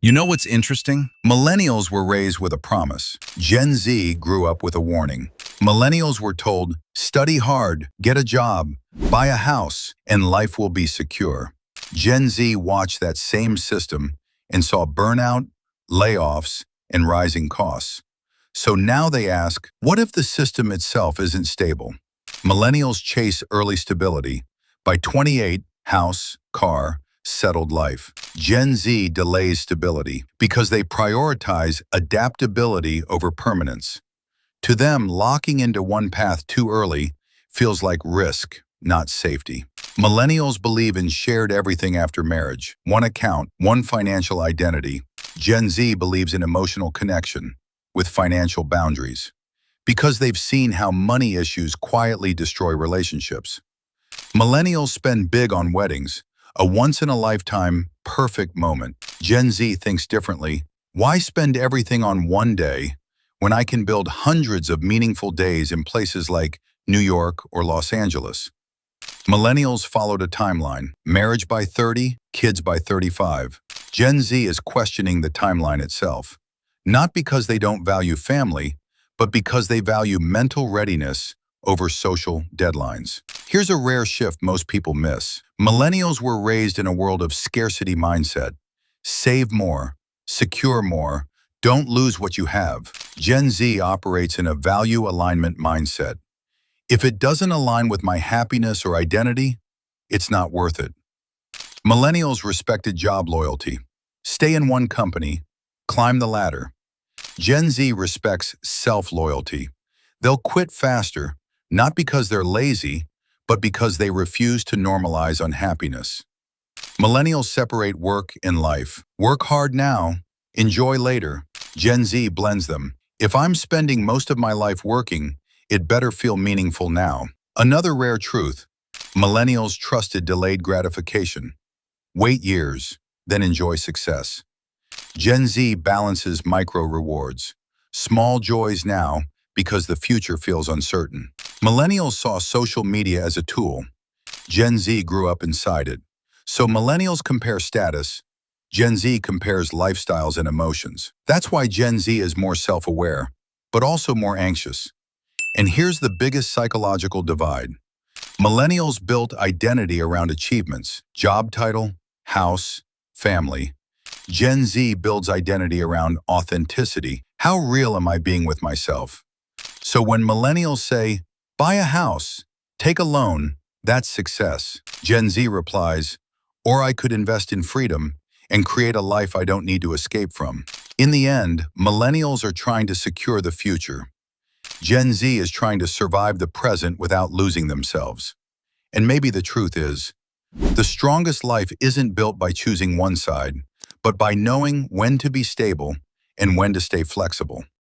You know what's interesting? Millennials were raised with a promise. Gen Z grew up with a warning. Millennials were told, study hard, get a job, buy a house, and life will be secure. Gen Z watched that same system and saw burnout, layoffs, and rising costs. So now they ask, what if the system itself isn't stable? Millennials chase early stability. By 28, house, car, settled life. Gen Z delays stability because they prioritize adaptability over permanence. To them, locking into one path too early feels like risk, not safety. Millennials believe in shared everything after marriage, one account, one financial identity. Gen Z believes in emotional connection with financial boundaries because they've seen how money issues quietly destroy relationships. Millennials spend big on weddings, a once-in-a-lifetime, perfect moment. Gen Z thinks differently. Why spend everything on one day when I can build hundreds of meaningful days in places like New York or Los Angeles? Millennials followed a timeline. Marriage by 30, kids by 35. Gen Z is questioning the timeline itself. Not because they don't value family, but because they value mental readiness over social deadlines. Here's a rare shift most people miss. Millennials were raised in a world of scarcity mindset. Save more, secure more, don't lose what you have. Gen Z operates in a value alignment mindset. If it doesn't align with my happiness or identity, it's not worth it. Millennials respected job loyalty. Stay in one company, climb the ladder. Gen Z respects self-loyalty. They'll quit faster, not because they're lazy, but because they refuse to normalize unhappiness. Millennials separate work and life. Work hard now, enjoy later. Gen Z blends them. If I'm spending most of my life working, it better feel meaningful now. Another rare truth, millennials trusted delayed gratification. Wait years, then enjoy success. Gen Z balances micro rewards. Small joys now because the future feels uncertain. Millennials saw social media as a tool. Gen Z grew up inside it. So millennials compare status. Gen Z compares lifestyles and emotions. That's why Gen Z is more self-aware, but also more anxious. And here's the biggest psychological divide. Millennials built identity around achievements, job title, house, family. Gen Z builds identity around authenticity. How real am I being with myself? So when millennials say, buy a house, take a loan, that's success. Gen Z replies, or I could invest in freedom and create a life I don't need to escape from. In the end, millennials are trying to secure the future. Gen Z is trying to survive the present without losing themselves. And maybe the truth is, the strongest life isn't built by choosing one side, but by knowing when to be stable and when to stay flexible.